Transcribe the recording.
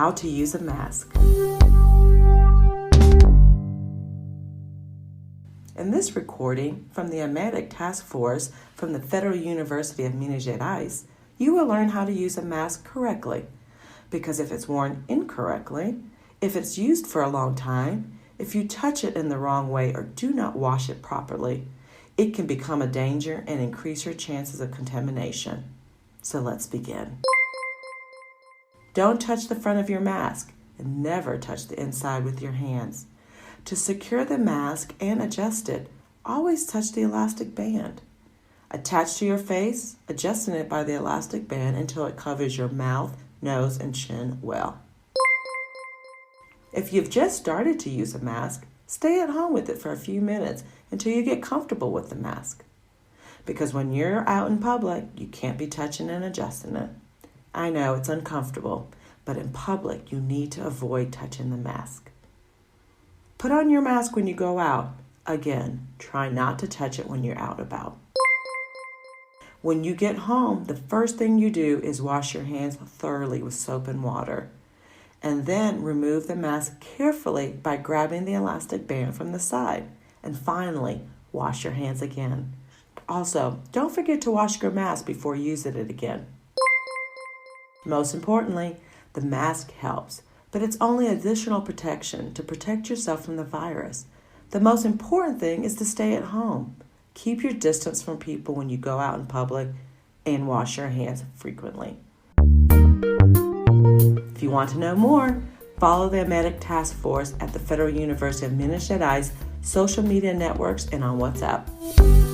how to use a mask. In this recording from the Amerek Task Force from the Federal University of Minas Gerais, you will learn how to use a mask correctly. Because if it's worn incorrectly, if it's used for a long time, if you touch it in the wrong way or do not wash it properly, it can become a danger and increase your chances of contamination. So let's begin. Don't touch the front of your mask and never touch the inside with your hands. To secure the mask and adjust it, always touch the elastic band. Attach to your face, adjusting it by the elastic band until it covers your mouth, nose, and chin well. If you've just started to use a mask, stay at home with it for a few minutes until you get comfortable with the mask. Because when you're out in public, you can't be touching and adjusting it. I know it's uncomfortable, but in public, you need to avoid touching the mask. Put on your mask when you go out. Again, try not to touch it when you're out about. When you get home, the first thing you do is wash your hands thoroughly with soap and water. And then remove the mask carefully by grabbing the elastic band from the side. And finally, wash your hands again. Also, don't forget to wash your mask before using it again. Most importantly, the mask helps, but it's only additional protection to protect yourself from the virus. The most important thing is to stay at home. Keep your distance from people when you go out in public and wash your hands frequently. If you want to know more, follow the Amerek Task Force at the Federal University of Minas Gerais social media networks and on WhatsApp.